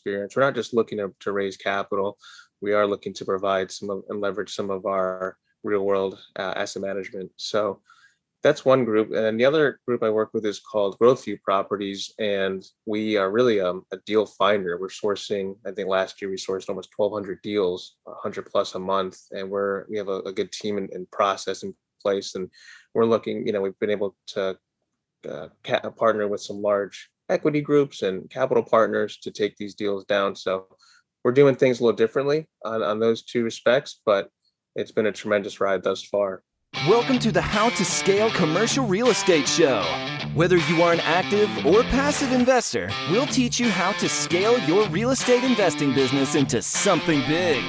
experience. We're not just looking to raise capital. We are looking to provide and leverage some of our real world asset management. So that's one group. And then the other group I work with is called Growth View Properties. And we are really a deal finder. We're sourcing, I think last year we sourced almost 1,200 deals, 100 plus a month. And we have a good team and process in place. And we're looking, we've been able to partner with some large equity groups and capital partners to take these deals down. So we're doing things a little differently on those two respects, but it's been a tremendous ride thus far. Welcome to the How to Scale Commercial Real Estate Show. Whether you are an active or passive investor, we'll teach you how to scale your real estate investing business into something big.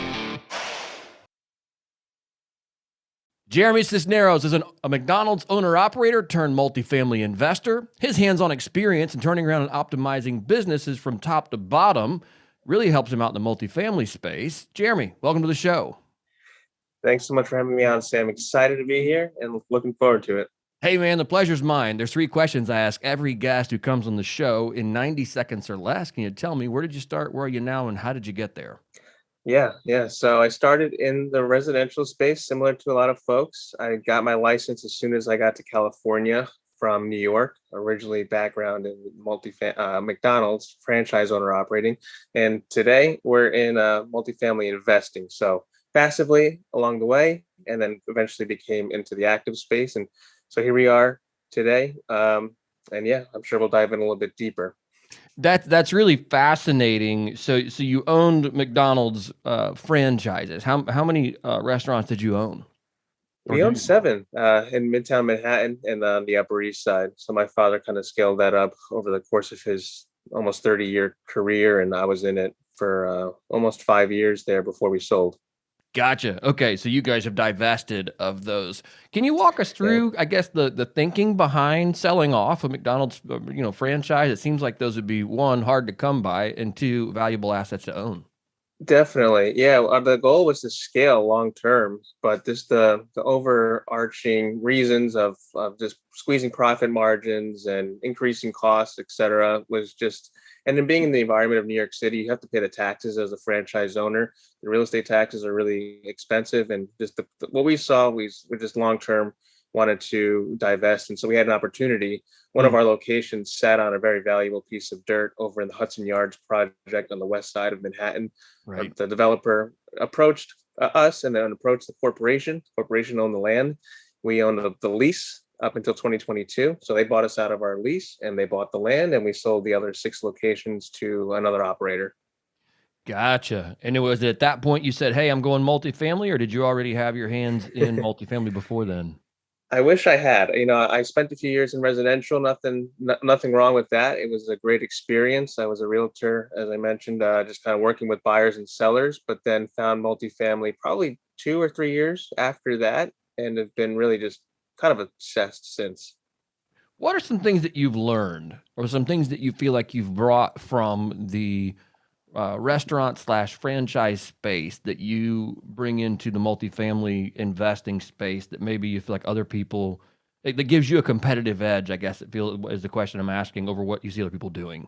Jeremy Cisneros is a McDonald's owner-operator turned multifamily investor. His hands-on experience in turning around and optimizing businesses from top to bottom really helps him out in the multifamily space. Jeremy, welcome to the show. Thanks so much for having me on, Sam. Excited to be here and looking forward to it. Hey, man, the pleasure's mine. There's 3 questions I ask every guest who comes on the show in 90 seconds or less. Can you tell me, where did you start, where are you now, and how did you get there? Yeah. So I started in the residential space, similar to a lot of folks. I got my license as soon as I got to California from New York, originally background in McDonald's, franchise owner operating. And today we're in multifamily investing. So passively along the way, and then eventually became into the active space. And so here we are today. And yeah, I'm sure we'll dive in a little bit deeper. That's really fascinating. So you owned McDonald's franchises. How many restaurants did you own? We owned 7 in Midtown Manhattan and on the Upper East Side. So my father kind of scaled that up over the course of his almost 30-year career, and I was in it for almost 5 years there before we sold. Gotcha. Okay, so you guys have divested of those. Can you walk us through, I guess, the thinking behind selling off a McDonald's, franchise? It seems like those would be, 1, hard to come by, and 2, valuable assets to own. Definitely. Yeah. The goal was to scale long term, but the overarching reasons of just squeezing profit margins and increasing costs, et cetera, was just, and then being in the environment of New York City, you have to pay the taxes as a franchise owner. The real estate taxes are really expensive. And just what we saw, we just long term wanted to divest. And so we had an opportunity. One of our locations sat on a very valuable piece of dirt over in the Hudson Yards project on the west side of Manhattan. Right. The developer approached us and then approached the corporation. The corporation owned the land. We owned the lease up until 2022. So they bought us out of our lease and they bought the land, and we sold the other 6 locations to another operator. Gotcha. And it was at that point you said, hey, I'm going multifamily, or did you already have your hands in multifamily before then? I wish I had. I spent a few years in residential. Nothing wrong with that. It was a great experience. I was a realtor, as I mentioned, just kind of working with buyers and sellers, but then found multifamily probably 2 or 3 years after that, and have been really just kind of obsessed since. What are some things that you've learned, or some things that you feel like you've brought from the restaurant/franchise space that you bring into the multifamily investing space that maybe you feel like other people, that gives you a competitive edge, I guess it is the question I'm asking, over what you see other people doing?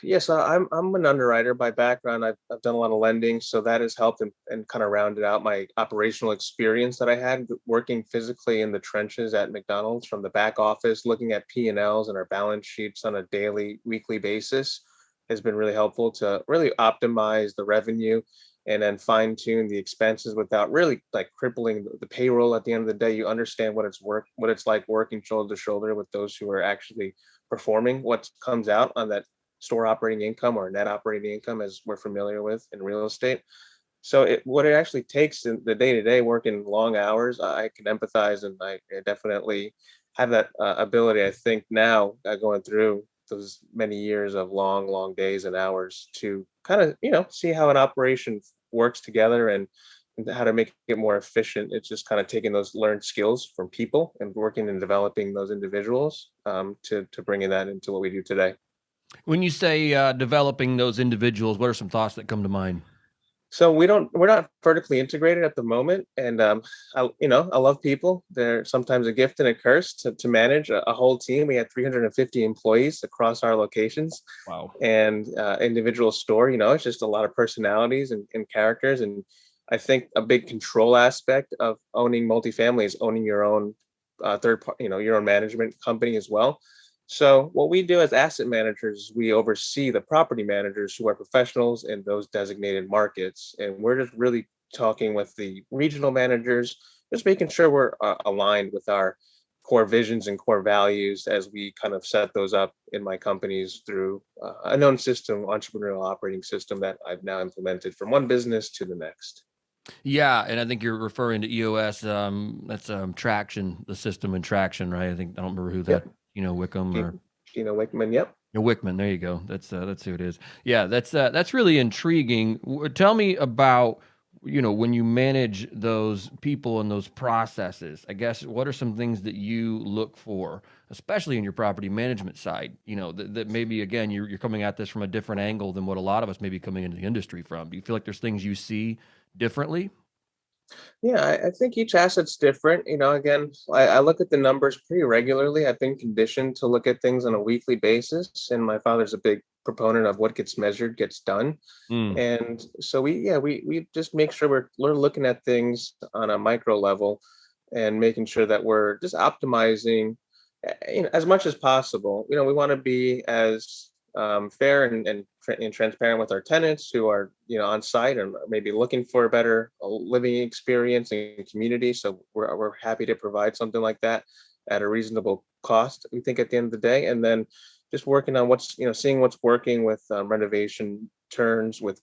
Yes, I'm an underwriter by background. I've done a lot of lending, so that has helped and kind of rounded out my operational experience that I had working physically in the trenches at McDonald's, from the back office, looking at P&Ls and our balance sheets on a daily, weekly basis, has been really helpful to really optimize the revenue and then fine tune the expenses without really like crippling the payroll. At the end of the day, you understand what it's like working shoulder to shoulder with those who are actually performing what comes out on that store operating income or net operating income, as we're familiar with in real estate. So what it actually takes in the day-to-day working long hours, I can empathize, and I definitely have that ability, I think now, going through those many years of long days and hours, to kind of, see how an operation works together and how to make it more efficient. It's just kind of taking those learned skills from people and working and developing those individuals to bringing that into what we do today. When you say developing those individuals, what are some thoughts that come to mind? So we're not vertically integrated at the moment. And I love people. They're sometimes a gift and a curse to manage a whole team. We had 350 employees across our locations Wow. and individual store. It's just a lot of personalities and characters. And I think a big control aspect of owning multifamily is owning your own third part, your own management company as well. So what we do as asset managers, we oversee the property managers who are professionals in those designated markets, and we're just really talking with the regional managers, just making sure we're aligned with our core visions and core values as we kind of set those up in my companies through a known system, entrepreneurial operating system that I've now implemented from one business to the next. Yeah, and I think you're referring to EOS. That's Traction, the system in Traction, right? I don't remember who that. Yep. Wickham or Gina Wickman. Yep. Wickman. There you go. That's who it is. Yeah, that's really intriguing. Tell me about when you manage those people and those processes. I guess what are some things that you look for, especially in your property management side? That maybe again you're coming at this from a different angle than what a lot of us may be coming into the industry from. Do you feel like there's things you see differently? Yeah, I think each asset's different. Again, I look at the numbers pretty regularly. I've been conditioned to look at things on a weekly basis, and my father's a big proponent of what gets measured gets done. Mm. And so we just make sure we're looking at things on a micro level and making sure that we're just optimizing as much as possible. We want to be as fair and transparent with our tenants who are on site and maybe looking for a better living experience and community. So we're happy to provide something like that at a reasonable cost, we think, at the end of the day. And then just working on seeing what's working with renovation turns, with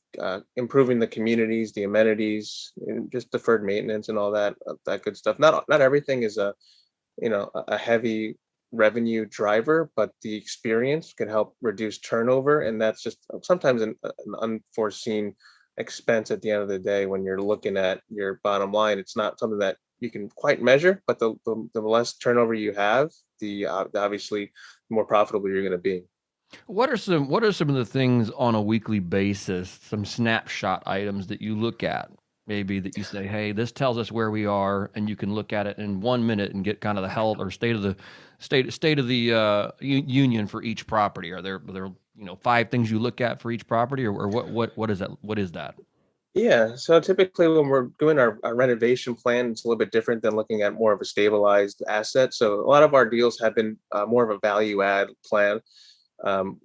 improving the communities, the amenities, and just deferred maintenance and all that good stuff. Not everything is a heavy revenue driver, but the experience can help reduce turnover. And that's just sometimes an unforeseen expense at the end of the day when you're looking at your bottom line. It's not something that you can quite measure, but the less turnover you have, the obviously more profitable you're going to be. What are some of the things on a weekly basis, some snapshot items that you look at? Maybe that you say, "Hey, this tells us where we are," and you can look at it in 1 minute and get kind of the health or state of the union for each property. Are there 5 things you look at for each property, or what is that? What is that? Yeah, so typically when we're doing our renovation plan, it's a little bit different than looking at more of a stabilized asset. So a lot of our deals have been more of a value add plan.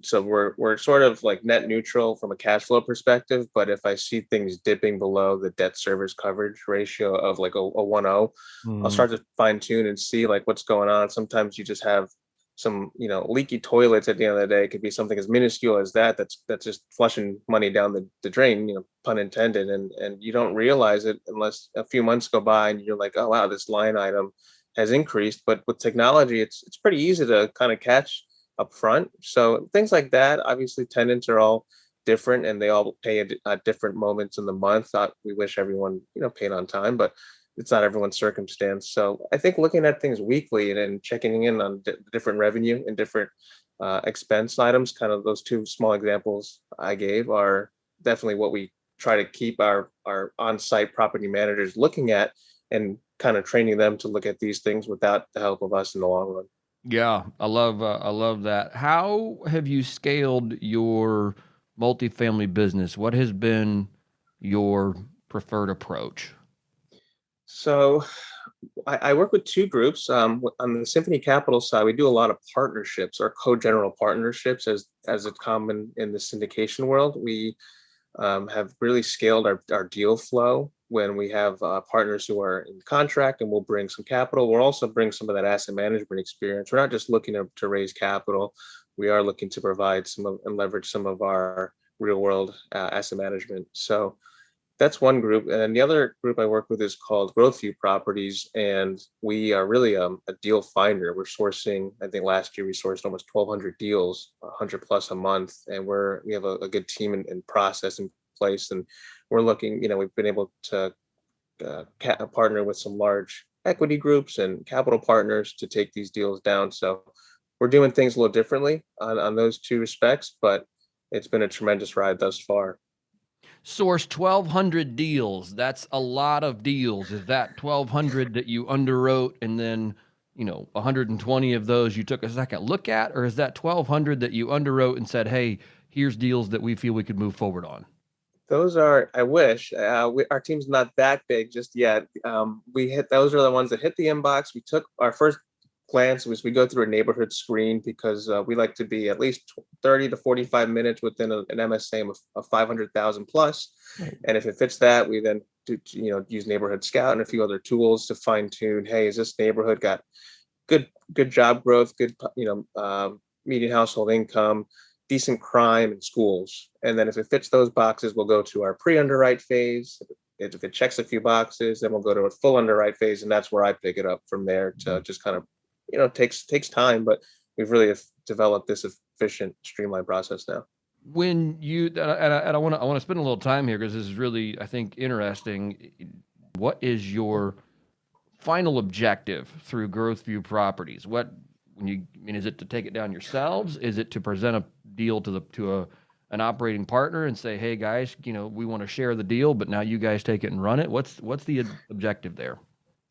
So we're sort of like net neutral from a cash flow perspective, but if I see things dipping below the debt service coverage ratio of like a 1.0, I'll Mm, start to fine tune and see like what's going on. Sometimes you just have some leaky toilets at the end of the day. It could be something as minuscule as that's just flushing money down the drain, pun intended, and you don't realize it unless a few months go by and you're like, oh wow, this line item has increased. But with technology, it's pretty easy to kind of catch up front. So things like that. Obviously, tenants are all different and they all pay at different moments in the month. We wish everyone paid on time, but it's not everyone's circumstance. So I think looking at things weekly and checking in on different revenue and different expense items, kind of those two small examples I gave, are definitely what we try to keep our on-site property managers looking at, and kind of training them to look at these things without the help of us in the long run. yeah, I love that. How have you scaled your multifamily business? What has been your preferred approach? So I work with two groups. On the Symphony Capital side, we do a lot of partnerships or co-general partnerships, as it's common in the syndication world. We have really scaled our deal flow when we have partners who are in contract, and we'll bring some capital. We'll also bring some of that asset management experience. We're not just looking to raise capital. We are looking to provide and leverage some of our real world asset management. So that's one group. And then the other group I work with is called Growth View Properties. And we are really a deal finder. We're sourcing, I think last year we sourced almost 1,200 deals, 100 plus a month. And we have a good team and process in place. And we're looking, we've been able to partner with some large equity groups and capital partners to take these deals down. So we're doing things a little differently on those two respects, but it's been a tremendous ride thus far. source 1,200 deals. That's a lot of deals. Is that 1,200 that you underwrote and then, 120 of those you took a second look at? Or is that 1,200 that you underwrote and said, hey, here's deals that we feel we could move forward on? Those are, I wish, our team's not that big just yet. Those are the ones that hit the inbox. We took our first glance was we go through a neighborhood screen because we like to be at least 30 to 45 minutes within an MSA of 500,000 plus. Right. And if it fits that, we then do, use Neighborhood Scout and a few other tools to fine tune, hey, is this neighborhood got good job growth, good, median household income, decent crime and schools. And then if it fits those boxes, we'll go to our pre-underwrite phase. If it checks a few boxes, then we'll go to a full underwrite phase. And that's where I pick it up from there to just kind of, takes time, but we've really developed this efficient, streamlined process now. When you, and I want to spend a little time here because this is really, I think, interesting. What is your final objective through Growth View Properties? Is it to take it down yourselves? Is it to present a deal to an operating partner and say, hey guys, we want to share the deal, but now you guys take it and run it? What's the objective there?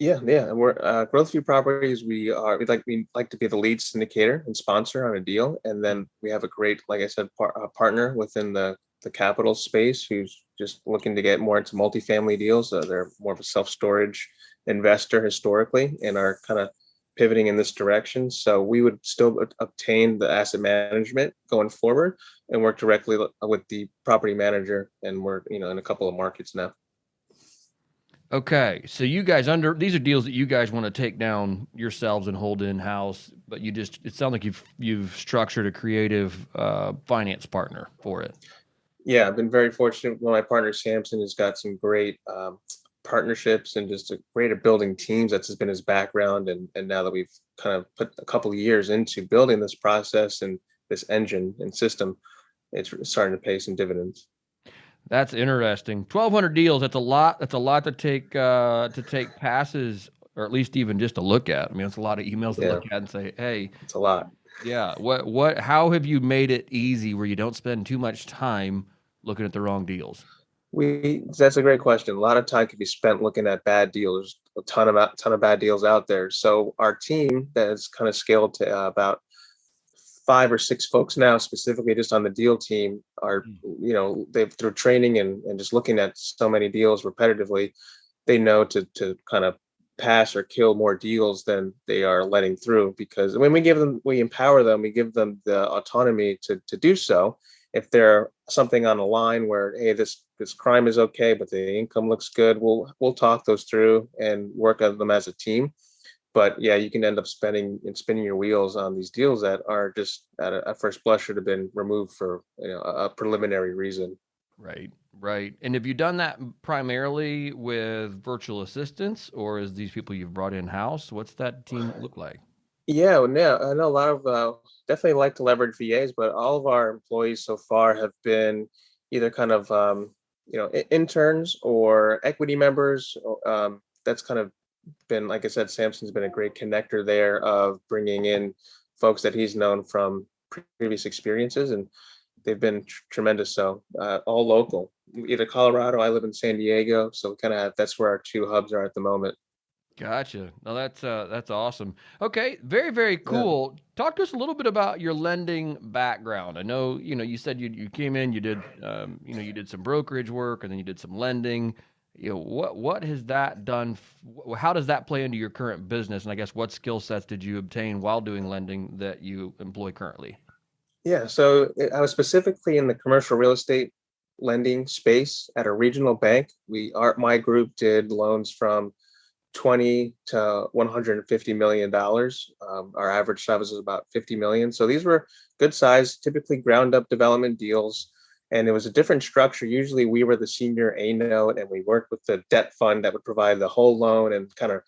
Yeah. And we're Growth View Properties. We like to be the lead syndicator and sponsor on a deal, and then we have a great, like I said, partner within the capital space who's just looking to get more into multifamily deals. They're more of a self-storage investor historically and are kind of pivoting in this direction. So we would still obtain the asset management going forward and work directly with the property manager. And we're, in a couple of markets now. Okay. So you guys these are deals that you guys want to take down yourselves and hold in house, but it sounds like you've structured a creative finance partner for it. Yeah, I've been very fortunate. My partner Samson has got some great partnerships and just great at building teams. That's been his background. And now that we've kind of put a couple of years into building this process and this engine and system, it's starting to pay some dividends. That's interesting. 1,200 deals. That's a lot. That's a lot to take passes, or at least even just to look at. I mean, it's a lot of emails to look at and say, hey, it's a lot. Yeah. How have you made it easy where you don't spend too much time looking at the wrong deals? That's a great question. A lot of time can be spent looking at bad deals. A ton of bad deals out there. So our team that is kind of scaled to about 5 or 6 folks now, specifically just on the deal team, are they've through training and just looking at so many deals repetitively, they know to kind of pass or kill more deals than they are letting through, because when we empower them, we give them the autonomy to do so. If they're something on a line where, hey, this crime is okay, but the income looks good, we'll talk those through and work on them as a team. But yeah, you can end up spinning your wheels on these deals that are just at first blush should have been removed for a preliminary reason. Right. And have you done that primarily with virtual assistants, or is these people you've brought in house? What's that team look like? Yeah, I know a lot of definitely like to leverage VAs, but all of our employees so far have been either kind of interns or equity members. That's kind of been, like I said, Samson's been a great connector there of bringing in folks that he's known from previous experiences, and they've been tremendous. So all local, either Colorado. I live in San Diego, so kind of that's where our 2 hubs are at the moment. Gotcha. No, that's awesome. Okay, very, very cool. Yeah. Talk to us a little bit about your lending background. I know, you said you came in, you did, you did some brokerage work, and then you did some lending. What has that done? How does that play into your current business? And I guess what skill sets did you obtain while doing lending that you employ currently? Yeah, so I was specifically in the commercial real estate lending space at a regional bank. My group did loans from 20 to 150 million dollars. Our average size was about 50 million. So these were good size, typically ground up development deals. And it was a different structure. Usually we were the senior A note and we worked with the debt fund that would provide the whole loan and kind of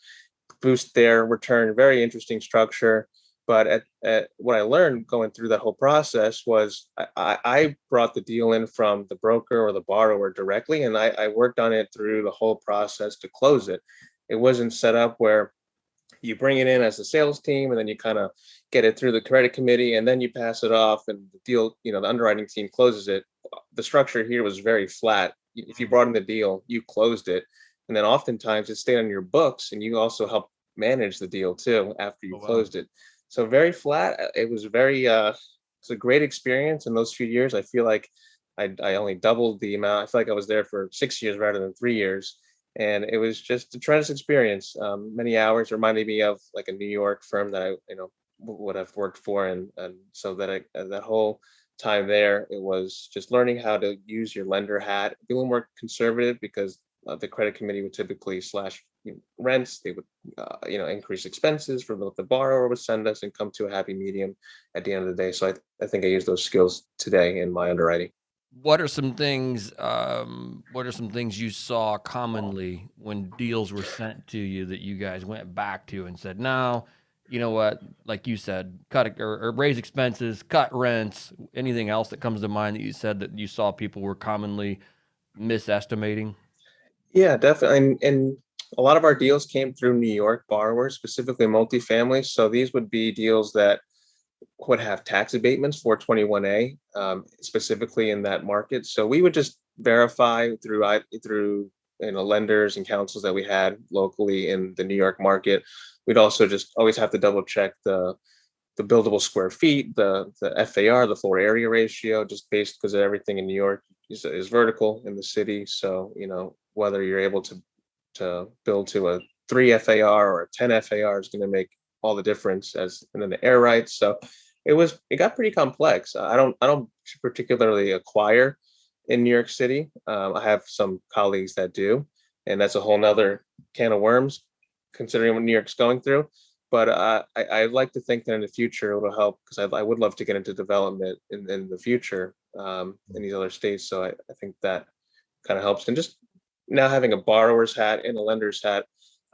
boost their return. Very interesting structure. But at what I learned going through that whole process was I brought the deal in from the broker or the borrower directly, and I worked on it through the whole process to close it. It wasn't set up where you bring it in as a sales team and then you kind of get it through the credit committee and then you pass it off and the deal, the underwriting team closes it. The structure here was very flat. if you brought in the deal, you closed it. And then oftentimes it stayed on your books and you also help manage the deal too after you Oh, wow. closed it. So very flat. It was it's a great experience in those few years. I feel like I only doubled the amount. I feel like I was there for 6 years rather than 3 years. And it was just a tremendous experience. Many hours, reminded me of like a New York firm that I, would have worked for. And so that whole time there, it was just learning how to use your lender hat, be a little more conservative because the credit committee would typically slash rents. They would, increase expenses for what the borrower would send us and come to a happy medium at the end of the day. So I think I use those skills today in my underwriting. What are some things, you saw commonly when deals were sent to you that you guys went back to and said, "No, you know what? Like you said, cut it or raise expenses, cut rents." Anything else that comes to mind that you said that you saw people were commonly misestimating? Yeah, definitely. And a lot of our deals came through New York borrowers, specifically multifamily. So these would be deals that would have tax abatements for 21A, specifically in that market. So we would just verify through lenders and counsels that we had locally in the New York market. We'd also just always have to double check the buildable square feet, the FAR, the floor area ratio, just based because everything in New York is vertical in the city. So whether you're able to build to a 3 FAR or a 10 FAR is going to make all the difference, as and then the air rights. So it got pretty complex. I don't particularly acquire in New York City. I have some colleagues that do, and that's a whole nother can of worms considering what New York's going through. But I like to think that in the future it'll help because I would love to get into development in the future in these other states. So I think that kind of helps. And just now having a borrower's hat and a lender's hat,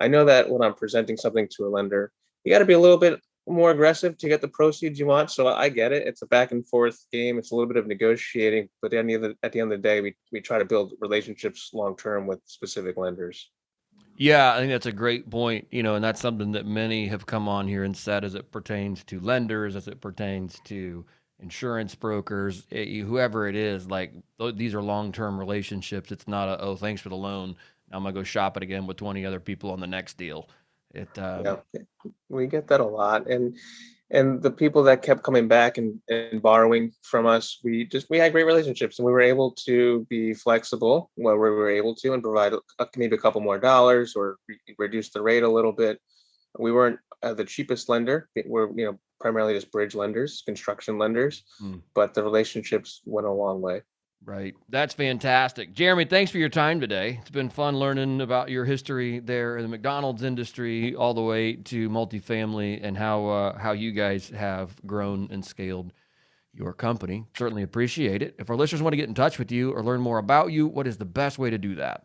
I know that when I'm presenting something to a lender, you got to be a little bit more aggressive to get the proceeds you want. So I get it. It's a back and forth game. It's a little bit of negotiating, but at the end of the day, we try to build relationships long term with specific lenders. Yeah, I think that's a great point, and that's something that many have come on here and said as it pertains to lenders, as it pertains to insurance brokers, whoever it is. Like these are long-term relationships. It's not a, oh, thanks for the loan. Now I'm gonna go shop it again with 20 other people on the next deal. It Yeah, we get that a lot. And the people that kept coming back and borrowing from us, we had great relationships and we were able to be flexible where we were able to and provide maybe a couple more dollars or reduce the rate a little bit. We weren't the cheapest lender. We're primarily just bridge lenders, construction lenders, mm, but the relationships went a long way. right. That's fantastic. Jeremy, thanks for your time today. It's been fun learning about your history there in the McDonald's industry all the way to multifamily and how you guys have grown and scaled your company. Certainly appreciate it. If our listeners want to get in touch with you or learn more about you, what is the best way to do that?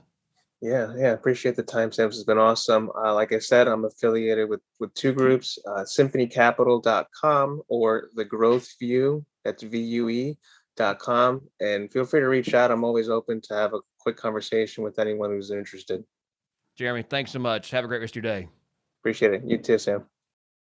Yeah, appreciate the time, Sam. It's been awesome. Like I said, I'm affiliated with two groups, symphonycapital.com or the Growth View, that's VUE.com. And feel free to reach out. I'm always open to have a quick conversation with anyone who's interested. Jeremy, thanks so much. Have a great rest of your day. Appreciate it. You too, Sam.